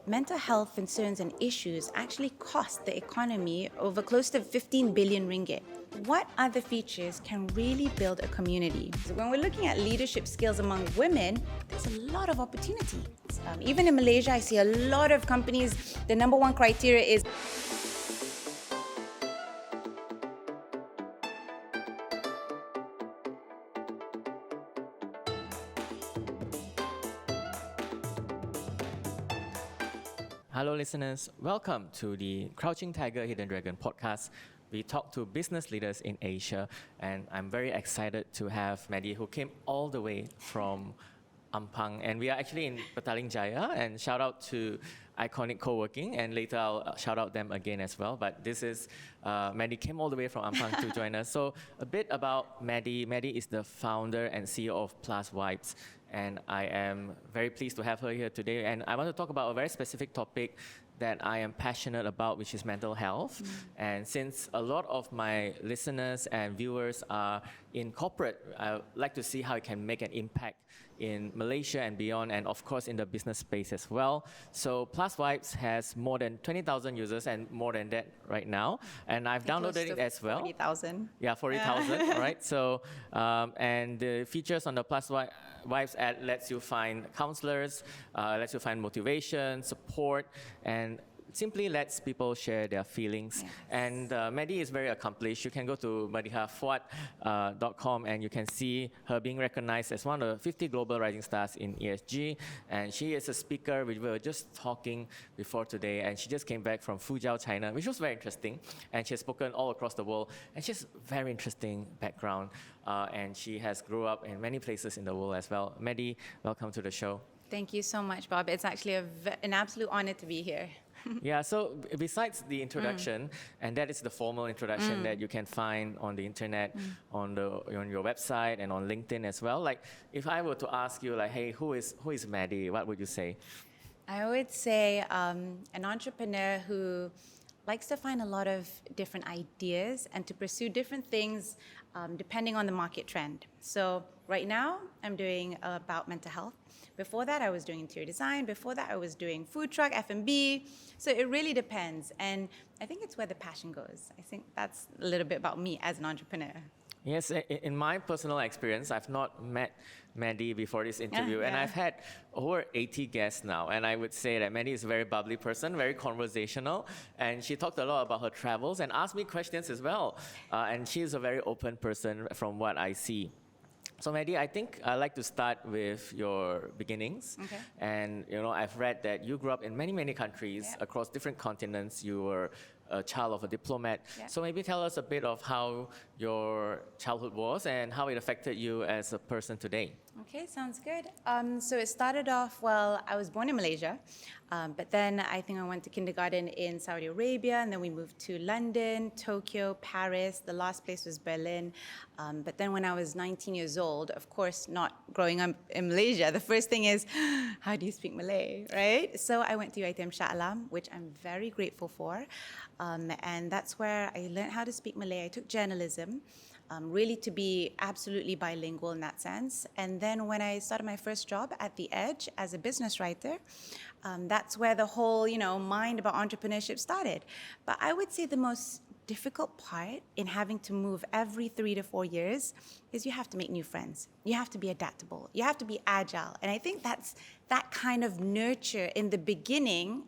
mental health concerns and issues actually cost the economy over close to 15 billion ringgit. What other features can really build a community? So when we're looking at leadership skills among women, there's a lot of opportunity. Even in Malaysia, I see a lot of companies, the number one criteria is Hello, listeners. Welcome to the Crouching Tiger, Hidden Dragon podcast. We talk to business leaders in Asia, and I'm very excited to have Maddy, who came all the way from Ampang, and we are actually in Petaling Jaya. And shout out to Iconic Co-working, and later I'll shout out them again as well. But this is Maddy came all the way from Ampang to join us. So a bit about Maddy. Maddy is the founder and CEO of PlusVibes, and I am very pleased to have her here today. And I want to talk about a very specific topic that I am passionate about, which is mental health. And since a lot of my listeners and viewers are in corporate, I would like to see how it can make an impact in Malaysia and beyond, and of course in the business space as well. So PlusVibes has more than 20,000 users and more than that right now. And I've downloaded it as well. 40,000. Yeah, 40,000, right? So, and the features on the PlusVibes app lets you find counselors, lets you find motivation, support, and simply lets people share their feelings. Yes. And Maddy is very accomplished. You can go to MadihaFuad.com and you can see her being recognized as one of the 50 global rising stars in ESG. And she is a speaker. We were just talking before today, and she just came back from Fuzhou, China, which was very interesting. And she has spoken all across the world. And she has a very interesting background. And she has grew up in many places in the world as well. Maddy, welcome to the show. Thank you so much, Bob. It's actually an absolute honor to be here. Yeah, so besides the introduction, and that is the formal introduction that you can find on the internet, on your website, and on LinkedIn as well. Like, if I were to ask you, like, hey, who is Maddy? What would you say? I would say an entrepreneur who likes to find a lot of different ideas and to pursue different things depending on the market trend. So right now, I'm doing about mental health. Before that, I was doing interior design. Before that, I was doing food truck, F&B. So it really depends. And I think it's where the passion goes. I think that's a little bit about me as an entrepreneur. Yes, in my personal experience, I've not met Maddy before this interview, and I've had over 80 guests now, and I would say that Maddy is a very bubbly person, very conversational, and she talked a lot about her travels and asked me questions as well, and she's a very open person from what I see. So Maddy, I think I'd like to start with your beginnings. Okay. And I've read that you grew up in many countries across different continents. You were a child of a diplomat. Yeah. So maybe tell us a bit of how your childhood was and how it affected you as a person today. Okay, sounds good. So it started off, well, I was born in Malaysia, but then I think I went to kindergarten in Saudi Arabia, and then we moved to London, Tokyo, Paris. The last place was Berlin. But then when I was 19 years old, of course, not growing up in Malaysia, the first thing is, how do you speak Malay, right? So I went to UiTM Shah Alam, which I'm very grateful for. And that's where I learned how to speak Malay. I took journalism. Really to be absolutely bilingual in that sense. And then when I started my first job at The Edge as a business writer, that's where the whole, mind about entrepreneurship started. But I would say the most difficult part in having to move every 3 to 4 years is you have to make new friends. You have to be adaptable. You have to be agile. And I think that's that kind of nurture in the beginning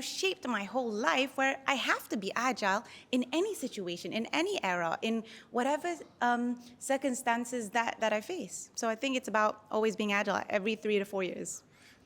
shaped my whole life, where I have to be agile in any situation, in any era, in whatever circumstances that I face. So I think it's about always being agile every 3 to 4 years.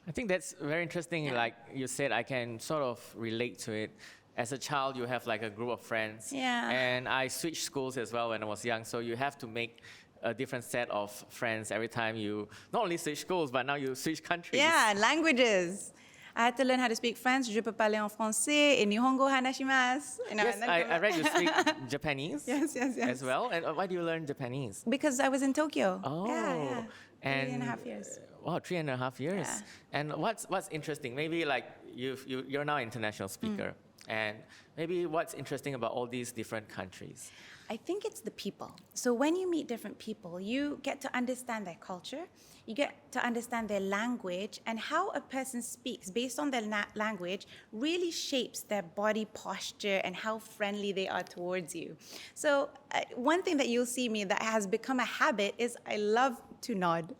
I think that's very interesting. Like you said, I can sort of relate to it. As a child, you have like a group of friends. Yeah. And I switched schools as well when I was young. So you have to make a different set of friends every time you not only switch schools, but now you switch countries. Yeah, languages. I had to learn how to speak French. Je peux parler en français. Et Nihongo hanashimasu. Yes, I read you speak Japanese. Yes. As well. And why do you learn Japanese? Because I was in Tokyo. Oh. Yeah. And 3.5 years. Wow, 3.5 years. Yeah. And what's interesting? Maybe like you're now an international speaker. And maybe what's interesting about all these different countries? I think it's the people. So when you meet different people, you get to understand their culture, you get to understand their language, and how a person speaks based on their language really shapes their body posture and how friendly they are towards you. So one thing that you'll see me that has become a habit is I love to nod.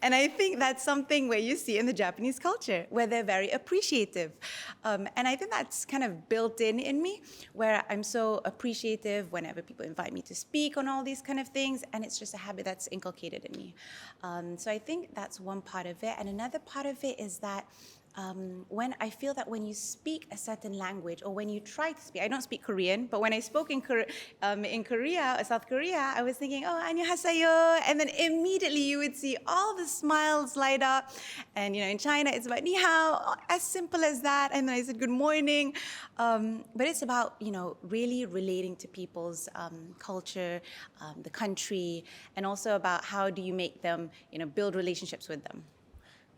And I think that's something where you see in the Japanese culture, where they're very appreciative. And I think that's kind of built in me, where I'm so appreciative whenever people invite me to speak on all these kind of things, and it's just a habit that's inculcated in me. So I think that's one part of it. And another part of it is that when I feel that when you speak a certain language, or when you try to speak, I don't speak Korean, but when I spoke in Korea, South Korea, I was thinking, oh, annyeonghaseyo, and then immediately you would see all the smiles light up. And in China, it's about ni hao, as simple as that. And then I said good morning, but it's about really relating to people's culture, the country, and also about how do you make them build relationships with them.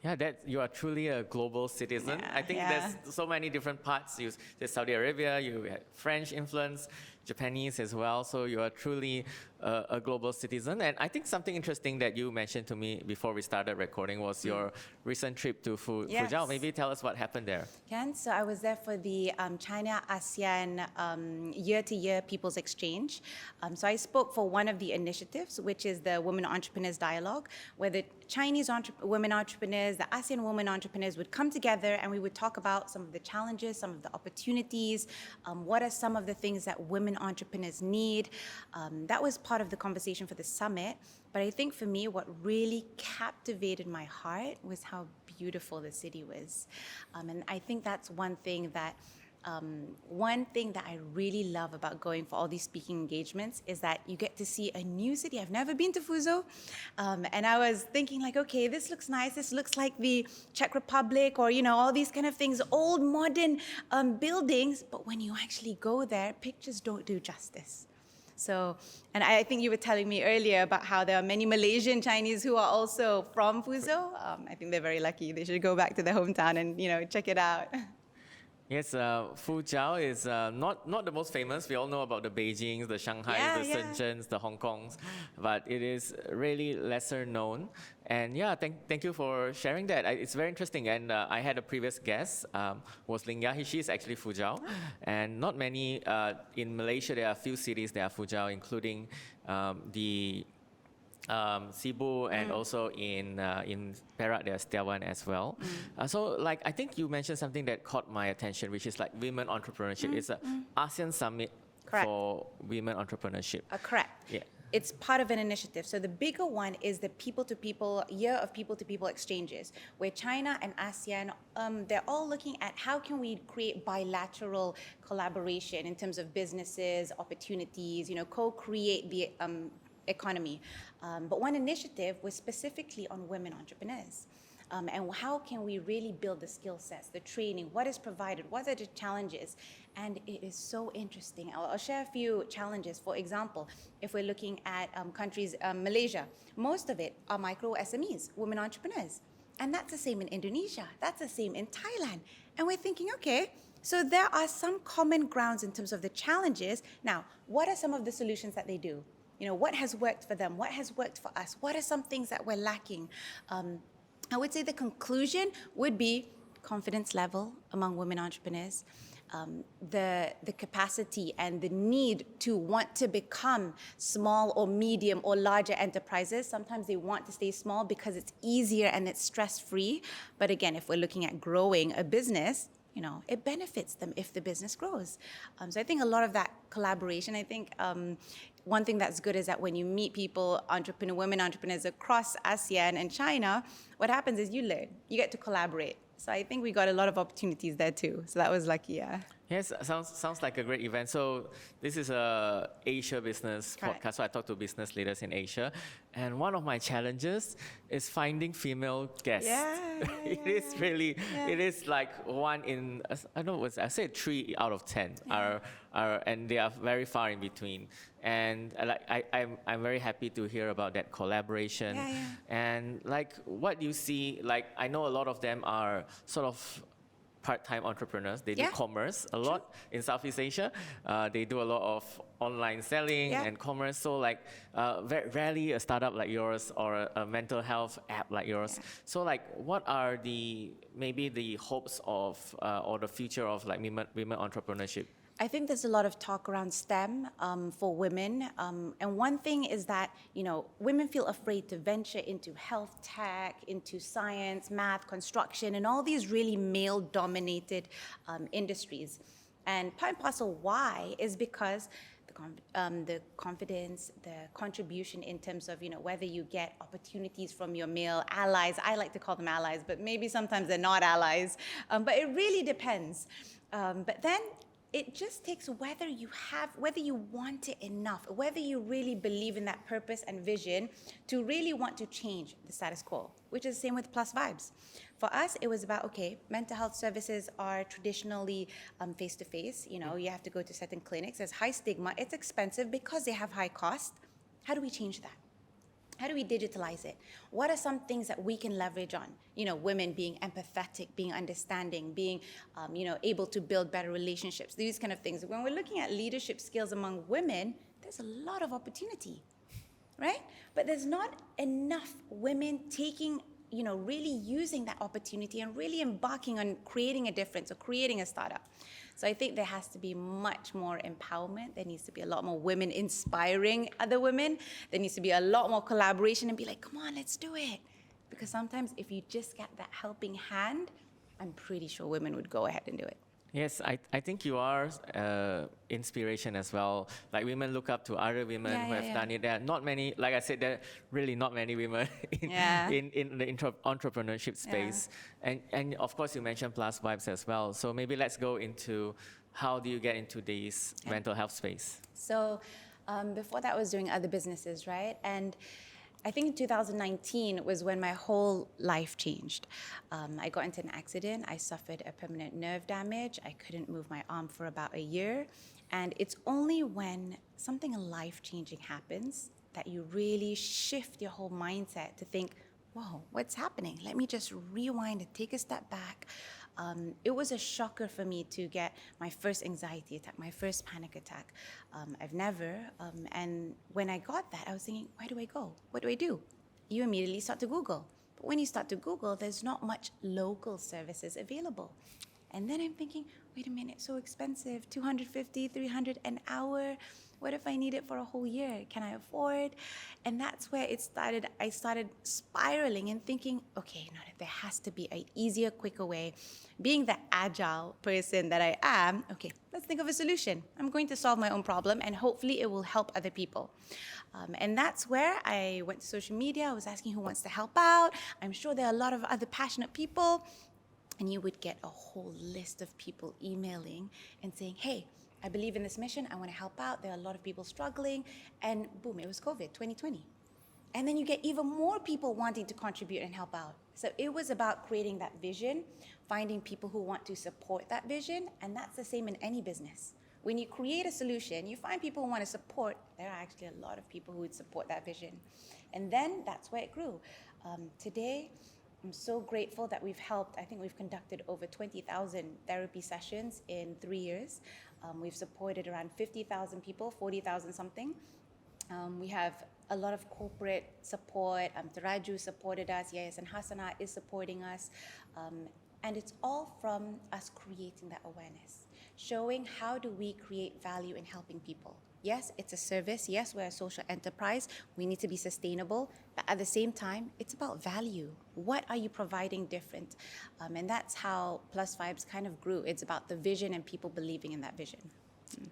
Yeah, you are truly a global citizen. Yeah, I think there's so many different parts. There's Saudi Arabia, you have French influence, Japanese as well. So you are truly a global citizen. And I think something interesting that you mentioned to me before we started recording was your recent trip to Fuzhou. Maybe tell us what happened there. So I was there for the China-ASEAN year-to-year People's Exchange. So I spoke for one of the initiatives, which is the Women Entrepreneurs Dialogue, where the Chinese women entrepreneurs, the ASEAN women entrepreneurs would come together, and we would talk about some of the challenges, some of the opportunities, what are some of the things that women entrepreneurs need. That was part of the conversation for the summit. But I think for me, what really captivated my heart was how beautiful the city was. And I think that's one thing that I really love about going for all these speaking engagements is that you get to see a new city. I've never been to Fuzhou. And I was thinking like, okay, this looks nice. This looks like the Czech Republic or, all these kind of things, old modern buildings. But when you actually go there, pictures don't do justice. So, and I think you were telling me earlier about how there are many Malaysian Chinese who are also from Fuzhou. I think they're very lucky. They should go back to their hometown and, check it out. Yes, Fuzhou is not the most famous. We all know about the Beijings, the Shanghais, the Shenzhens, the Hong Kongs, but it is really lesser known. And thank you for sharing that. It's very interesting. And I had a previous guest, was Lingya. She's actually Fuzhou. And not many, in Malaysia, there are a few cities that are Fuzhou, including the Cebu, and also in Perak there's Tiawan as well. So I think you mentioned something that caught my attention, which is like women entrepreneurship. It's an ASEAN summit for women entrepreneurship. Correct. Yeah. It's part of an initiative. So the bigger one is the year of people-to-people exchanges, where China and ASEAN, they're all looking at how can we create bilateral collaboration in terms of businesses, opportunities, co-create the economy. But one initiative was specifically on women entrepreneurs. And how can we really build the skill sets, the training, what is provided, what are the challenges? And it is so interesting. I'll share a few challenges. For example, if we're looking at countries, Malaysia, most of it are micro SMEs, women entrepreneurs. And that's the same in Indonesia, that's the same in Thailand. And we're thinking, okay, so there are some common grounds in terms of the challenges. Now, what are some of the solutions that they do? What has worked for them? What has worked for us? What are some things that we're lacking? I would say the conclusion would be confidence level among women entrepreneurs, the capacity and the need to want to become small or medium or larger enterprises. Sometimes they want to stay small because it's easier and it's stress-free. But again, if we're looking at growing a business, it benefits them if the business grows. So I think a lot of that collaboration, I think one thing that's good is that when you meet people, women entrepreneurs across ASEAN and China, what happens is you learn, you get to collaborate. So I think we got a lot of opportunities there too. So that was lucky, yeah. Yes, sounds like a great event. So this is a Asia business podcast. So I talk to business leaders in Asia, and one of my challenges is finding female guests. It is like one in, I don't know, I say 3 out of 10 are, and they are very far in between. And I'm very happy to hear about that collaboration. And what you see, I know a lot of them are sort of part-time entrepreneurs. They do Yeah. commerce a lot in Southeast Asia. They do a lot of online selling and commerce. So like very rarely a startup like yours or a mental health app like yours. So like what are maybe the hopes of or the future of like women entrepreneurship? I think there's a lot of talk around STEM for women. And one thing is that, women feel afraid to venture into health tech, into science, math, construction, and all these really male-dominated industries. And part and parcel why is because the confidence, the contribution in terms of, whether you get opportunities from your male allies. I like to call them allies, but maybe sometimes they're not allies. But it really depends. But then it just takes whether you want it enough, whether you really believe in that purpose and vision to really want to change the status quo, which is the same with PlusVibes. For us, it was about, okay, mental health services are traditionally face-to-face. You have to go to certain clinics. There's high stigma. It's expensive because they have high cost. How do we change that? How do we digitalize it? What are some things that we can leverage on? Women being empathetic, being understanding, being, able to build better relationships, these kind of things. When we're looking at leadership skills among women, there's a lot of opportunity, right? But there's not enough women taking, really using that opportunity and really embarking on creating a difference or creating a startup. So I think there has to be much more empowerment. There needs to be a lot more women inspiring other women. There needs to be a lot more collaboration and be like, come on, let's do it. Because sometimes if you just get that helping hand, I'm pretty sure women would go ahead and do it. Yes, I think you are inspiration as well. Like women look up to other women who have done it. There are not many, like I said, there are really not many women in the entrepreneurship space. And of course you mentioned PlusVibes as well. So maybe let's go into how do you get into this mental health space? So before that I was doing other businesses, right? And I think in 2019 was when my whole life changed. I got into an accident. I suffered a permanent nerve damage. I couldn't move my arm for about a year. And it's only when something life-changing happens that you really shift your whole mindset to think, whoa, what's happening? Let me just rewind and take a step back. It was a shocker for me to get my first anxiety attack, my first panic attack. I've never, and when I got that, I was thinking, where do I go? What do I do? You immediately start to Google. But when you start to Google, there's not much local services available. And then I'm thinking, wait a minute, so expensive, $250, $300 an hour. What if I need it for a whole year? Can I afford? And that's where it started. I started spiraling and thinking, okay, no, there has to be an easier, quicker way. Being the agile person that I am, okay, let's think of a solution. I'm going to solve my own problem and hopefully it will help other people. And that's where I went to social media. I was asking who wants to help out. I'm sure there are a lot of other passionate people. And you would get a whole list of people emailing and saying, hey, I believe in this mission. I want to help out. There are a lot of people struggling. And boom, it was COVID, 2020. And then you get even more people wanting to contribute and help out. So it was about creating that vision, finding people who want to support that vision. And that's the same in any business. When you create a solution, you find people who want to support. There are actually a lot of people who would support that vision. And then that's where it grew. Today, I'm so grateful that we've helped. I think we've conducted over 20,000 therapy sessions in 3 years. We've supported around 50,000 people, 40,000 something. We have a lot of corporate support. Taraju supported us. Yes, and Hassana is supporting us. And it's all from us creating that awareness, showing how do we create value in helping people. Yes, it's a service. Yes, we're a social enterprise. We need to be sustainable. But at the same time, it's about value. What are you providing different? And that's how PlusVibes kind of grew. It's about the vision and people believing in that vision.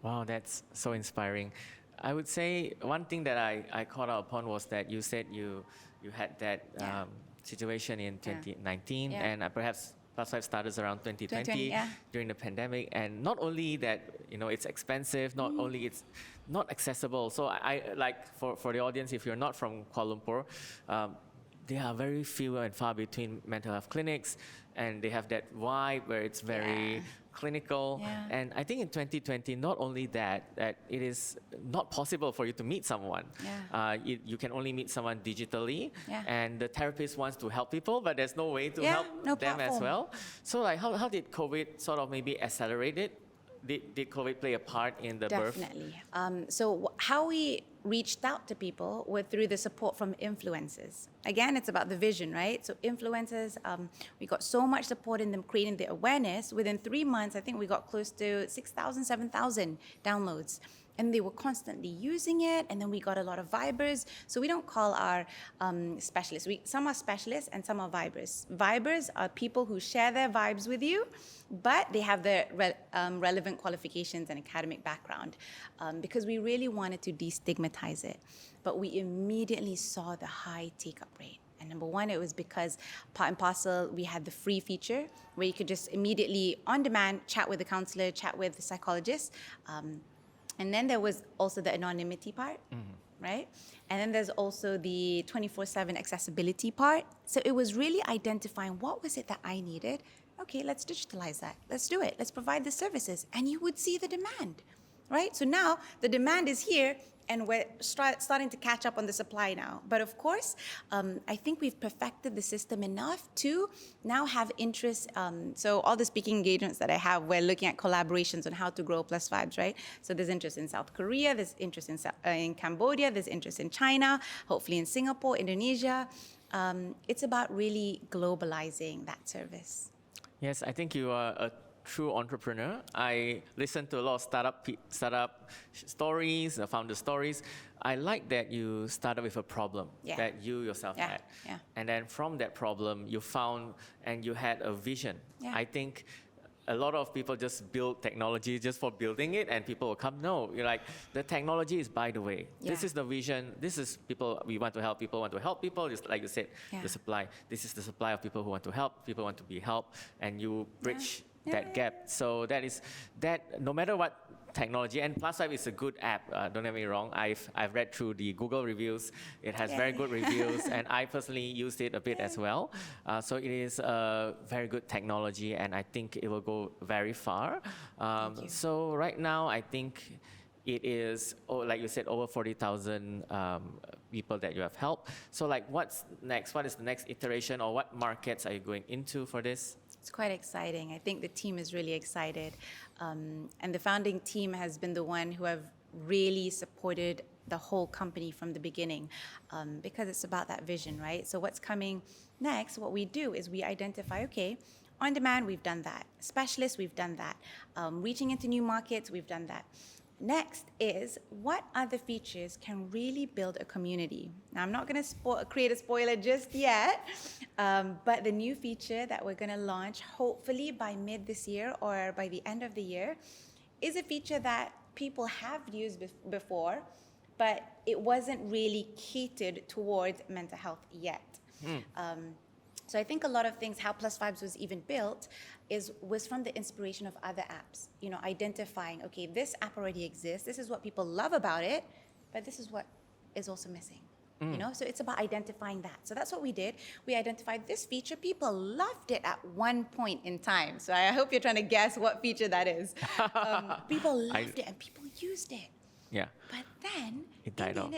Wow, that's so inspiring. I would say one thing that I caught up upon was that you said you had that situation in 2019 and perhaps PlusVibes started around 2020 during the pandemic. And not only that, it's expensive, not only it's not accessible. So I like for the audience, if you're not from Kuala Lumpur, there are very few and far between mental health clinics, and they have that vibe where it's very clinical. Yeah. And I think in 2020, not only that it is not possible for you to meet someone. Yeah. You can only meet someone digitally, Yeah. and the therapist wants to help people, but there's no way to Yeah, help no them as platform. well. So like, how did COVID sort of maybe accelerate it? Did COVID play a part in the birth? Definitely. How we reached out to people were through the support from influencers. Again, it's about the vision, right? So influencers, we got so much support in them creating the awareness. Within 3 months, I think we got close to 6,000, 7,000 downloads. And they were constantly using it, and then we got a lot of vibers. So we don't call our specialists. Some are specialists and some are vibers. Vibers are people who share their vibes with you, but they have the relevant qualifications and academic background, because we really wanted to destigmatize it. But we immediately saw the high take-up rate. And number one, it was because part and parcel, we had the free feature where you could just immediately, on demand, chat with the counselor, chat with the psychologist. And then there was also the anonymity part, right? And then there's also the 24/7 accessibility part. So it was really identifying what was it that I needed. Okay, let's digitalize that. Let's do it. Let's provide the services. And you would see the demand, right? So now the demand is here, and we're starting to catch up on the supply now. But of course, I think we've perfected the system enough to now have interest. So all the speaking engagements that I have, we're looking at collaborations on how to grow PlusVibes, right? So there's interest in South Korea, there's interest in Cambodia, there's interest in China, hopefully in Singapore, Indonesia. It's about really globalizing that service. Yes, I think you are a true entrepreneur. I listen to a lot of startup stories, founder stories. I like that you started with a problem that you yourself had. Yeah. And then from that problem, you found and you had a vision. Yeah. I think a lot of people just build technology just for building it, and people will come, no, you're like, the technology is by the way. This is the vision. This is people, we want to help people, just like you said, the supply. This is the supply of people who want to help, people want to be helped, and you bridge that gap. So that is that. No matter what technology, and PlusVibes is a good app. Don't get me wrong. I've read through the Google reviews. It has very good reviews, and I personally used it a bit as well. So it is a very good technology, and I think it will go very far. So right now, I think it is, like you said, over 40,000 people that you have helped. So like, what's next? What is the next iteration, or what markets are you going into for this? It's quite exciting. I think the team is really excited. And the founding team has been the one who have really supported the whole company from the beginning, because it's about that vision, right? So what's coming next, what we do is we identify, okay, on demand, we've done that. Specialists, we've done that. Reaching into new markets, we've done that. Next is, what other features can really build a community? Now, I'm not going to create a spoiler just yet, but the new feature that we're going to launch, hopefully by mid this year or by the end of the year, is a feature that people have used before, but it wasn't really catered towards mental health yet. So I think a lot of things, how PlusVibes was even built, was from the inspiration of other apps. You know, identifying, okay, this app already exists, this is what people love about it, but this is what is also missing. You know, so it's about identifying that. So that's what we did. We identified this feature. People loved it at one point in time. So I hope you're trying to guess what feature that is. People loved it and people used it. Yeah. But then it died out.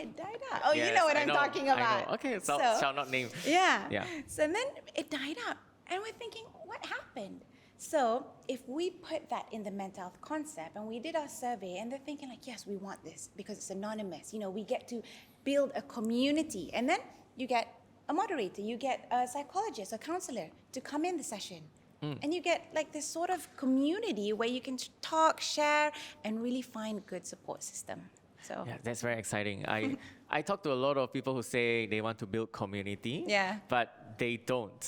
Oh, you know what I'm talking about. Okay, so shall not name. Yeah. So then it died out. And we're thinking, what happened? So if we put that in the mental health concept, and we did our survey, and they're thinking like, yes, we want this because it's anonymous. You know, we get to build a community. And then you get a moderator, you get a psychologist, a counselor to come in the session. And you get like this sort of community where you can talk, share, and really find good support system. So yeah, that's very exciting. I talk to a lot of people who say they want to build community, Yeah. but they don't.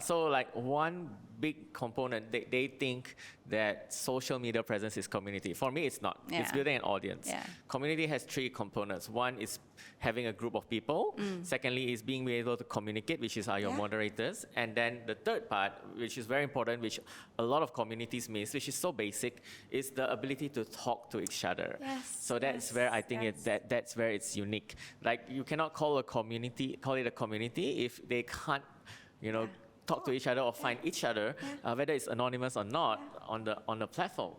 So like one big component. They think that social media presence is community. For me, it's not. It's Yeah. building an audience. Yeah. Community has three components. One is having a group of people. Secondly is being able to communicate, which is your Yeah. moderators. And then the third part, which is very important, which a lot of communities miss, which is so basic, is the ability to talk to each other. Yes, So that's yes, where I think yes. that's where it's unique. Like you cannot call it a community if they can't, Yeah. talk to each other or find each other, whether it's anonymous or not, on the platform.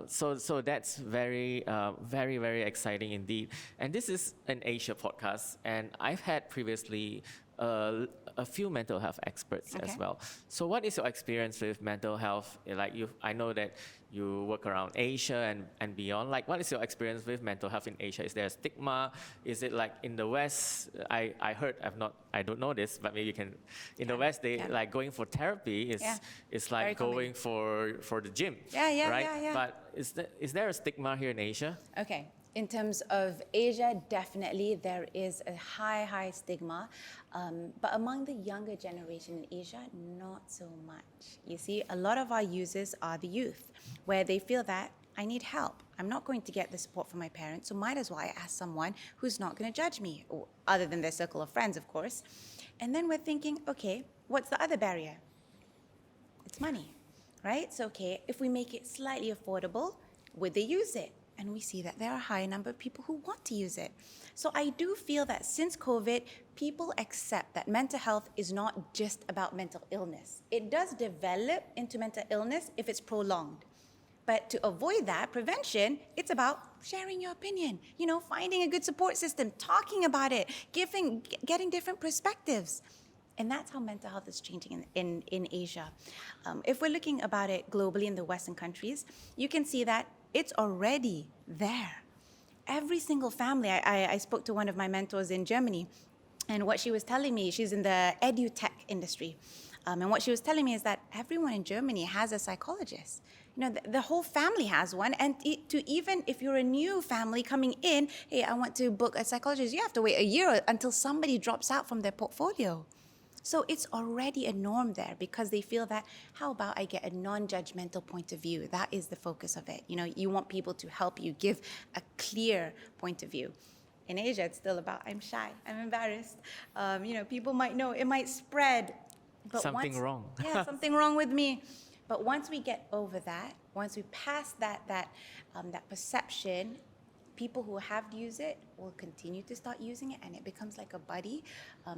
So that's very, very exciting indeed. And this is an Asia podcast, and I've had previously a few mental health experts as Okay. well. So what is your experience with mental health? Like I know that you work around Asia and beyond. Like, what is your experience with mental health in Asia? Is there a stigma? Is it like in the West? I heard, I don't know this, but maybe you can. In the West, they like going for therapy is like Very common. going for the gym. Yeah, right? yeah. But is there a stigma here in Asia? Okay. In terms of Asia, definitely there is a high stigma. But among the younger generation in Asia, not so much. You see, a lot of our users are the youth, where they feel that I need help. I'm not going to get the support from my parents, so might as well I ask someone who's not going to judge me, or other than their circle of friends, of course. And then we're thinking, okay, what's the other barrier? It's money, right? So, okay, if we make it slightly affordable, would they use it? And we see that there are a high number of people who want to use it. So I do feel that since COVID, people accept that mental health is not just about mental illness. It does develop into mental illness if it's prolonged. But to avoid that, prevention, it's about sharing your opinion, finding a good support system, talking about it, getting different perspectives. And that's how mental health is changing in Asia. If we're looking about it globally in the Western countries, you can see that it's already there. Every single family, I spoke to one of my mentors in Germany, and what she was telling me, she's in the edutech industry, and what she was telling me is that everyone in Germany has a psychologist. The whole family has one, and even if you're a new family coming in, hey, I want to book a psychologist, you have to wait a year until somebody drops out from their portfolio. So it's already a norm there because they feel that, how about I get a non-judgmental point of view? That is the focus of it. You want people to help you give a clear point of view. In Asia, it's still about, I'm shy, I'm embarrassed. People might know, it might spread. But Something wrong. Yeah, something wrong with me. But once we get over that, once we pass that perception, people who have used it will continue to start using it, and it becomes like a buddy.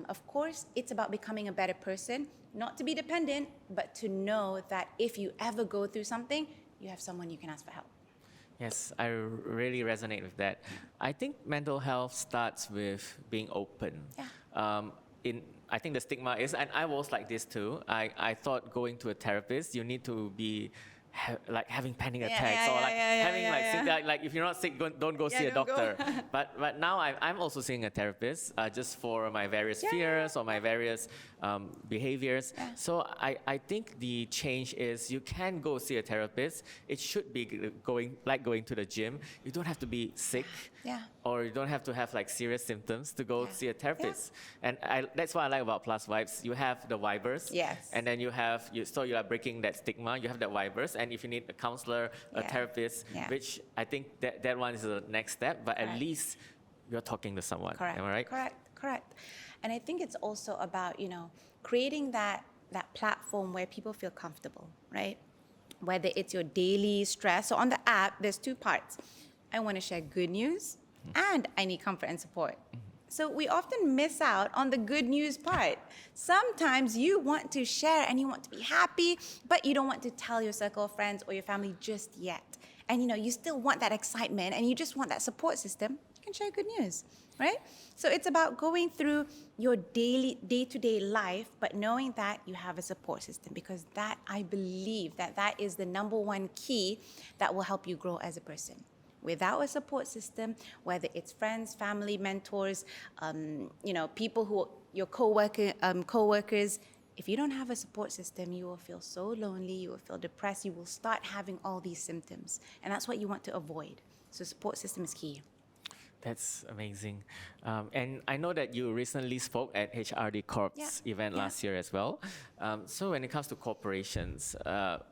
Of course, it's about becoming a better person, not to be dependent, but to know that if you ever go through something, you have someone you can ask for help. Yes, I really resonate with that. I think mental health starts with being open. Yeah. I think the stigma is, and I was like this too. I thought going to a therapist, you need to be like having panic attacks or like having like if you're not sick, don't go see a doctor. but now I'm also seeing a therapist just for my various fears or my various behaviors. Yeah. So I think the change is you can go see a therapist. It should be going to the gym. You don't have to be sick. Yeah. Or you don't have to have like serious symptoms to go see a therapist. And that's what I like about PlusVibes. You have the vibers. Yes. And then you are breaking that stigma. You have that vibers. And if you need a counselor, a therapist, which I think that one is the next step, but at least you're talking to someone. Correct. Am I right? Correct. And I think it's also about, creating that platform where people feel comfortable, right? Whether it's your daily stress. So on the app, there's two parts. I want to share good news and I need comfort and support. So we often miss out on the good news part. Sometimes you want to share and you want to be happy, but you don't want to tell your circle of friends or your family just yet. And you still want that excitement and you just want that support system. You can share good news, right? So it's about going through your day-to-day life, but knowing that you have a support system, because that, I believe that is the number one key that will help you grow as a person. Without a support system, whether it's friends, family, mentors, people who your co-workers, if you don't have a support system, you will feel so lonely, you will feel depressed, you will start having all these symptoms. And that's what you want to avoid. So support system is key. That's amazing. And I know that you recently spoke at HRD Corp's event last year as well. So when it comes to corporations,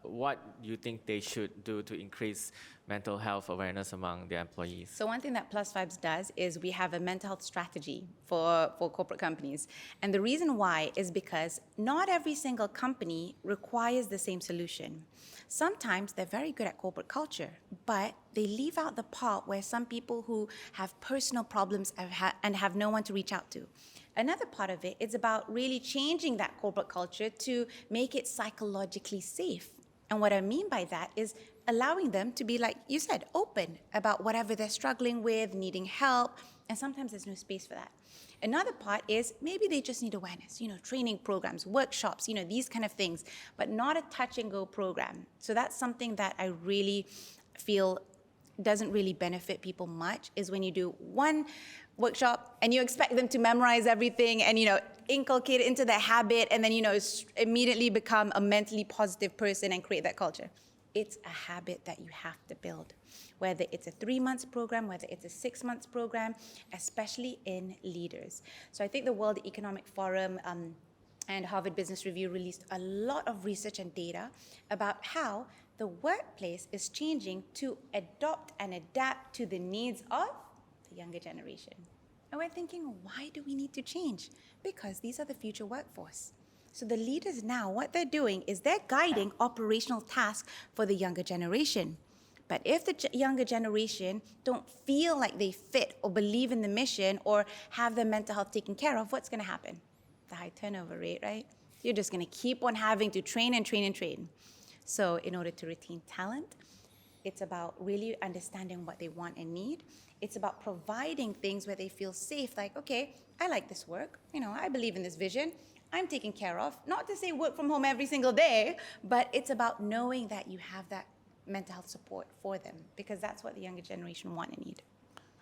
what do you think they should do to increase mental health awareness among their employees? So one thing that PlusVibes does is we have a mental health strategy for corporate companies. And the reason why is because not every single company requires the same solution. Sometimes they're very good at corporate culture, but they leave out the part where some people who have personal problems and have no one to reach out to. Another part of it is about really changing that corporate culture to make it psychologically safe. And what I mean by that is allowing them to be, like you said, open about whatever they're struggling with, needing help, and sometimes there's no space for that. Another part is maybe they just need awareness, training programs, workshops, these kind of things, but not a touch and go program. So that's something that I really feel doesn't really benefit people much, is when you do one workshop and you expect them to memorize everything and, inculcate it into their habit and then, immediately become a mentally positive person and create that culture. It's a habit that you have to build, whether it's a 3-month program, whether it's a 6-month program, especially in leaders. So I think the World Economic Forum and Harvard Business Review released a lot of research and data about how the workplace is changing to adopt and adapt to the needs of the younger generation. And we're thinking, why do we need to change? Because these are the future workforce. So the leaders now, what they're doing is they're guiding operational tasks for the younger generation. But if the younger generation don't feel like they fit or believe in the mission or have their mental health taken care of, what's going to happen? The high turnover rate, right? You're just going to keep on having to train and train and train. So in order to retain talent, it's about really understanding what they want and need. It's about providing things where they feel safe, like, okay, I like this work. I believe in this vision. I'm taken care of. Not to say work from home every single day, but it's about knowing that you have that mental health support for them, because that's what the younger generation want and need.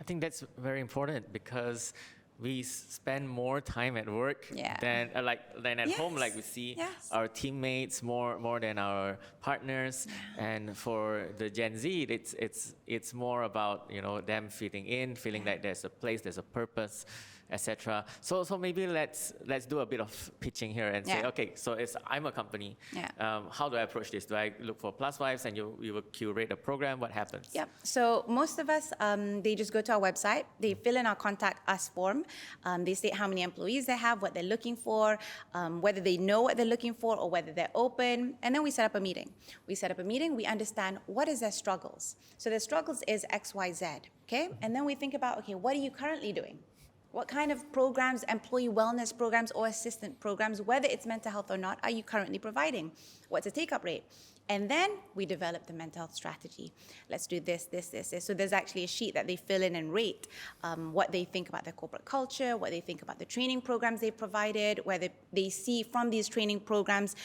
I think that's very important because we spend more time at work Yeah. than at Yes. home. Like we see Yes. our teammates more than our partners. Yeah. And for the Gen Z, it's more about them fitting in, feeling like there's a place, there's a purpose, etc. So maybe let's do a bit of pitching here and say, Yeah. okay, so I'm a company. Yeah. How do I approach this? Do I look for PlusVibes and you will curate a program? What happens? Yep. So most of us, they just go to our website. They fill in our contact us form. They state how many employees they have, what they're looking for, whether they know what they're looking for or whether they're open. And then we set up a meeting. We understand what is their struggles. So their struggles is X, Y, Z. Okay. And then we think about, okay, what are you currently doing? What kind of programs, employee wellness programs or assistant programs, whether it's mental health or not, are you currently providing? What's the take-up rate? And then we develop the mental health strategy. Let's do this. So there's actually a sheet that they fill in and rate what they think about their corporate culture, what they think about the training programs they've provided, whether they see from these training programs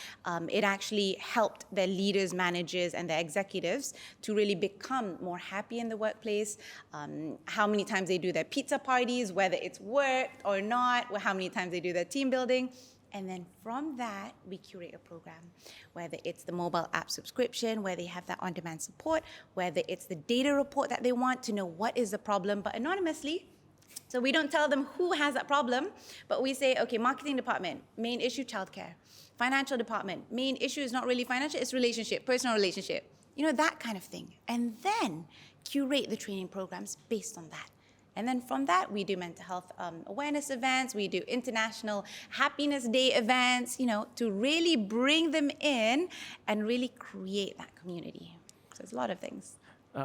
it actually helped their leaders, managers, and their executives to really become more happy in the workplace, how many times they do their pizza parties, whether it's worked or not, or how many times they do their team building. And then from that, we curate a program, whether it's the mobile app subscription, where they have that on-demand support, whether it's the data report that they want to know what is the problem, but anonymously. So we don't tell them who has that problem, but we say, okay, marketing department, main issue, childcare. Financial department, main issue is not really financial, it's relationship, personal relationship. That kind of thing. And then curate the training programs based on that. And then from that, we do mental health awareness events, we do international happiness day events, to really bring them in and really create that community. So there's a lot of things.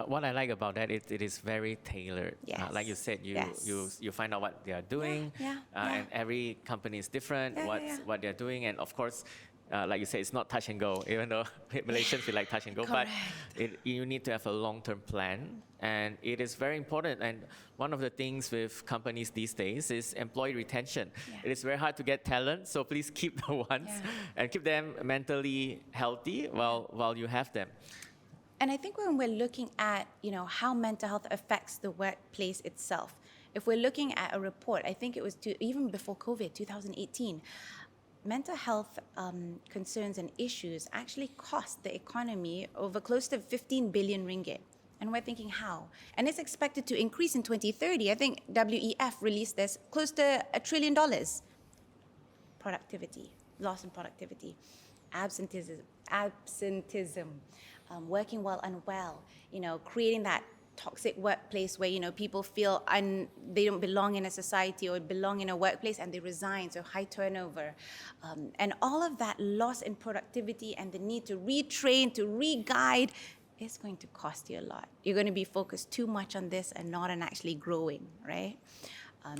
What I like about that, it is very tailored. Yes. Like you said, you find out what they are doing, Yeah. And every company is different, what they're doing, and of course, like you said, it's not touch and go, even though Malaysians feel like touch and go. Correct. But you need to have a long-term plan, and it is very important. And one of the things with companies these days is employee retention. Yeah. It is very hard to get talent, so please keep the ones and keep them mentally healthy while you have them. And I think when we're looking at, how mental health affects the workplace itself, if we're looking at a report, I think it was even before COVID, 2018, mental health concerns and issues actually cost the economy over close to 15 billion ringgit. And we're thinking how? And it's expected to increase in 2030. I think WEF released this, close to $1 trillion. Productivity. loss in productivity, absenteeism, working while unwell, creating that toxic workplace where people feel they don't belong in a society or belong in a workplace and they resign, so high turnover, and all of that loss in productivity and the need to retrain, to re-guide, is going to cost you a lot. You're going to be focused too much on this and not on actually growing, right?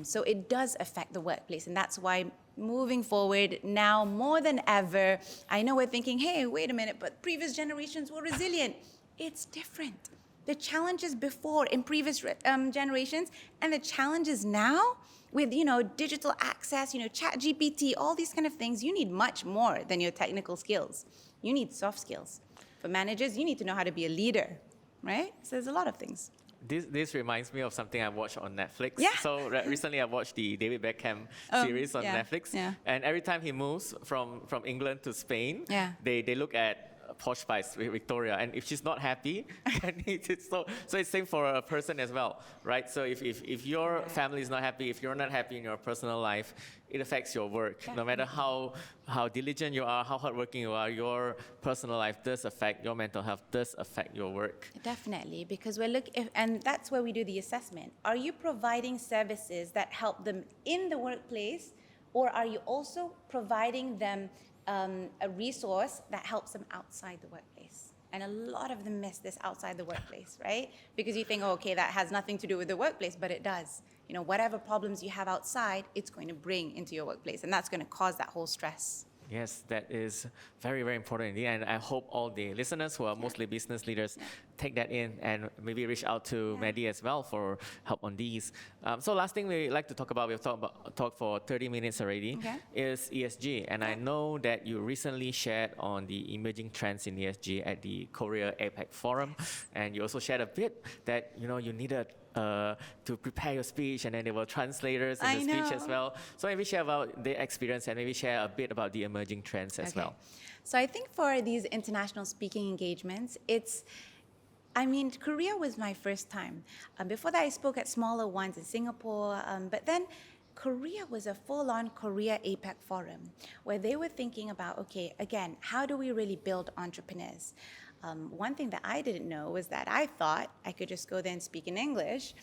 So it does affect the workplace, and that's why moving forward now more than ever, I know we're thinking, hey, wait a minute, but previous generations were resilient. It's different. The challenges before in previous generations and the challenges now with digital access, chat GPT, all these kind of things, you need much more than your technical skills. You need soft skills. For managers, you need to know how to be a leader, right? So there's a lot of things. This reminds me of something I watched on Netflix. Yeah. So recently I watched the David Beckham series on Netflix. Yeah. And every time he moves from England to Spain, Yeah. they look at Posh Spice with Victoria, and if she's not happy, then so it's same for a person as well, right? So if your family is not happy, if you're not happy in your personal life, it affects your work. Yeah. No matter how diligent you are, how hardworking you are, your personal life does affect your mental health, does affect your work. Definitely, because and that's where we do the assessment. Are you providing services that help them in the workplace, or are you also providing them a resource that helps them outside the workplace? And a lot of them miss this outside the workplace, right? Because you think, oh, okay, that has nothing to do with the workplace, but it does. Whatever problems you have outside, it's going to bring into your workplace, and that's going to cause that whole stress. Yes, that is very, very important indeed. And I hope all the listeners who are mostly business leaders take that in and maybe reach out to Maddy as well for help on these. So last thing we like to talk about, we've talked for 30 minutes already, is ESG. And I know that you recently shared on the emerging trends in ESG at the Korea APEC Forum. And you also shared a bit that, you needed to prepare your speech, and then there were translators in the speech as well. So maybe share about the experience and maybe share a bit about the emerging trends as well. So I think for these international speaking engagements, Korea was my first time. Before that, I spoke at smaller ones in Singapore, but then Korea was a full-on Korea APEC forum where they were thinking about, okay, again, how do we really build entrepreneurs? One thing that I didn't know was that I thought I could just go there and speak in English,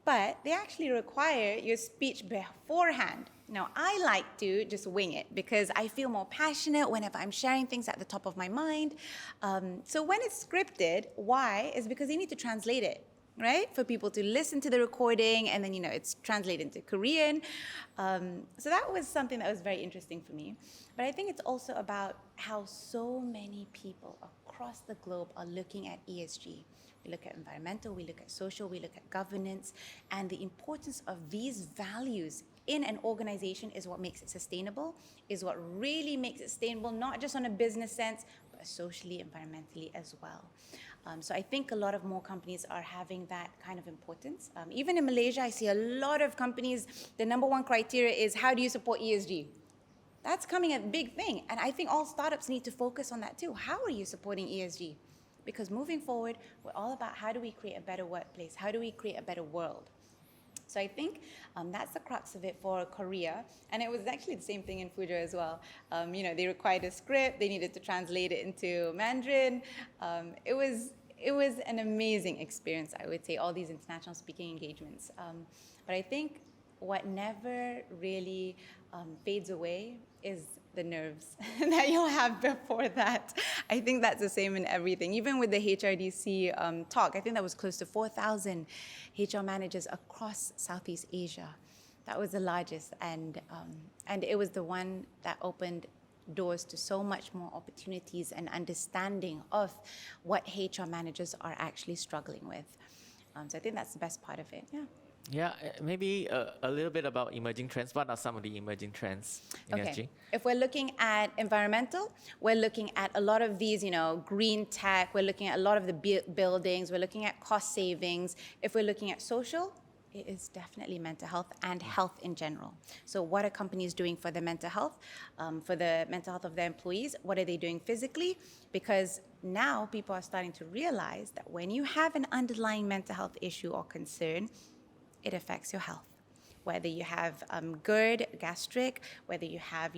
but they actually require your speech beforehand. Now, I like to just wing it because I feel more passionate whenever I'm sharing things at the top of my mind. So when it's scripted, why? Is because they need to translate it, right? For people to listen to the recording, and then, it's translated into Korean. So that was something that was very interesting for me. But I think it's also about how so many people across the globe are looking at ESG. We look at environmental, we look at social, we look at governance, and the importance of these values in an organization is what makes it sustainable, is what really makes it sustainable, not just on a business sense, but socially, environmentally as well. So I think a lot of more companies are having that kind of importance. Even in Malaysia, I see a lot of companies, the number one criteria is how do you support ESG? That's coming a big thing. And I think all startups need to focus on that too. How are you supporting ESG? Because moving forward, we're all about how do we create a better workplace? How do we create a better world? So I think that's the crux of it for Korea. And it was actually the same thing in Fuzhou as well. They required a script. They needed to translate it into Mandarin. It was an amazing experience, I would say, all these international speaking engagements. But I think what never really fades away is the nerves that you'll have before that. I think that's the same in everything. Even with the HRDC talk, I think that was close to 4,000 HR managers across Southeast Asia. That was the largest, and it was the one that opened doors to so much more opportunities and understanding of what HR managers are actually struggling with. So I think that's the best part of it. Yeah, maybe a little bit about emerging trends. What are some of the emerging trends in ESG? If we're looking at environmental, we're looking at a lot of these, green tech. We're looking at a lot of the buildings. We're looking at cost savings. If we're looking at social, it is definitely mental health and health in general. So what are companies doing for their mental health, of their employees? What are they doing physically? Because now people are starting to realize that when you have an underlying mental health issue or concern, it affects your health. whether you have GERD, gastric, whether you have,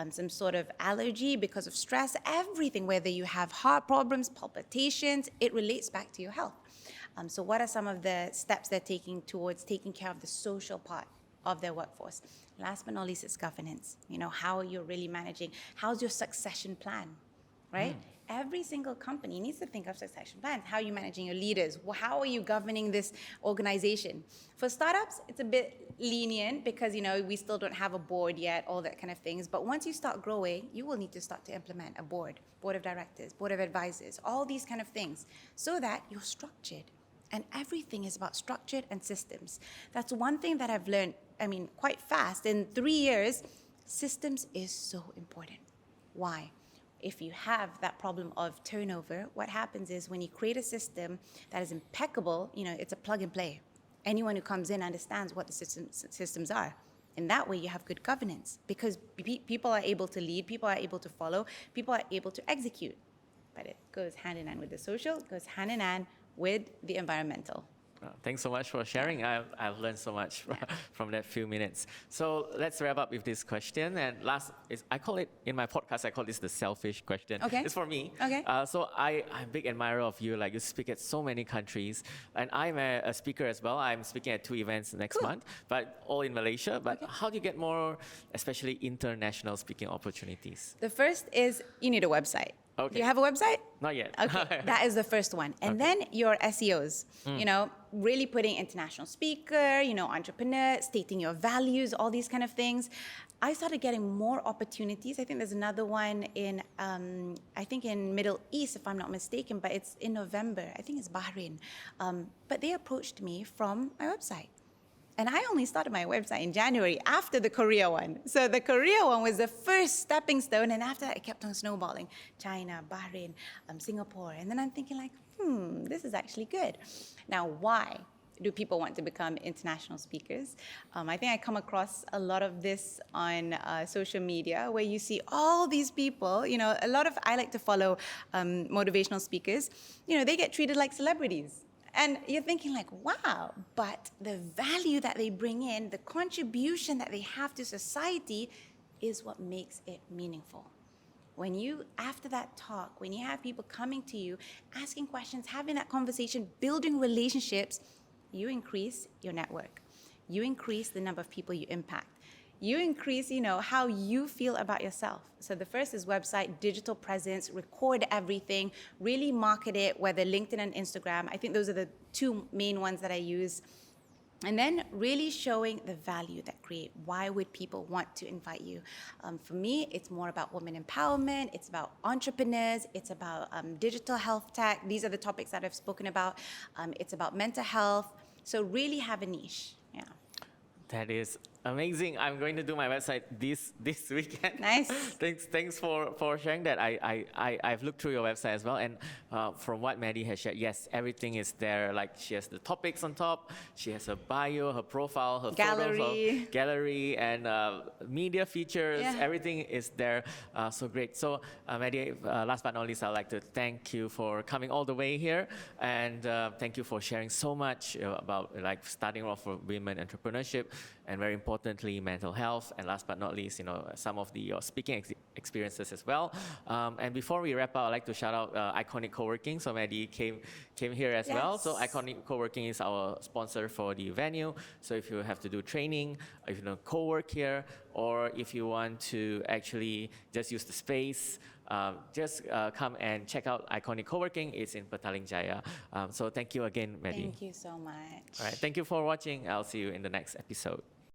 some sort of allergy because of stress, everything, whether you have heart problems, palpitations, it relates back to your health. So what are some of the steps they're taking towards taking care of the social part of their workforce? Last but not least, it's governance. How you're really managing. How's your succession plan, right? Every single company needs to think of succession plans. How are you managing your leaders? How are you governing this organization? For startups, it's a bit lenient because, we still don't have a board yet, all that kind of things. But once you start growing, you will need to start to implement a board of directors, board of advisors, all these kind of things, so that you're structured. And everything is about structured and systems. That's one thing that I've learned, quite fast. In 3 years, systems is so important. Why? If you have that problem of turnover, what happens is when you create a system that is impeccable, it's a plug and play. Anyone who comes in understands what the systems are. In that way, you have good governance because people are able to lead, people are able to follow, people are able to execute. But it goes hand in hand with the social, it goes hand in hand with the environmental. Thanks so much for sharing. I've learned so much from that few minutes. So let's wrap up with this question. And last, I call it, in my podcast, I call this the selfish question. Okay. It's for me. Okay. So I'm a big admirer of you. Like, you speak at so many countries. And I'm a speaker as well. I'm speaking at 2 events next month, but all in Malaysia. But how do you get more, especially international speaking opportunities? The first is you need a website. Okay. Do you have a website? Not yet. Okay, that is the first one. And then your SEOs, really putting international speaker, entrepreneur, stating your values, all these kind of things. I started getting more opportunities. I think there's another one in, in Middle East, if I'm not mistaken, but it's in November. I think it's Bahrain. But they approached me from my website. And I only started my website in January after the Korea one. So the Korea one was the first stepping stone. And after that, it kept on snowballing. China, Bahrain, Singapore. And then I'm thinking like, this is actually good. Now, why do people want to become international speakers? I think I come across a lot of this on social media where you see all these people, I like to follow motivational speakers. They get treated like celebrities. And you're thinking like, wow, but the value that they bring in, the contribution that they have to society is what makes it meaningful. When you, after that talk, when you have people coming to you, asking questions, having that conversation, building relationships, you increase your network. You increase the number of people you impact. You increase, how you feel about yourself. So the first is website, digital presence, record everything, really market it, whether LinkedIn and Instagram. I think those are the 2 main ones that I use. And then really showing the value that create. Why would people want to invite you? For me, it's more about women empowerment. It's about entrepreneurs. It's about digital health tech. These are the topics that I've spoken about. It's about mental health. So really have a niche. Yeah. That is amazing. I'm going to do my website this weekend. Nice. Thanks for sharing that. I've looked through your website as well, and from what Maddy has shared, yes, everything is there. Like, she has the topics on top, she has her bio, her profile, her photos, gallery, and media features. Yeah. Everything is there. So great. So Maddy, last but not least, I'd like to thank you for coming all the way here, and thank you for sharing so much about like starting off for women entrepreneurship, and very importantly, mental health, and last but not least, some of your speaking experiences as well. And before we wrap up, I'd like to shout out Iconic Co-working. So Maddy came here as well. So Iconic Co-working is our sponsor for the venue. So if you have to do training, if you co-work here, or if you want to actually just use the space, just come and check out Iconic Co-working. It's in Petaling Jaya. So thank you again, Maddy. Thank you so much. All right, thank you for watching. I'll see you in the next episode.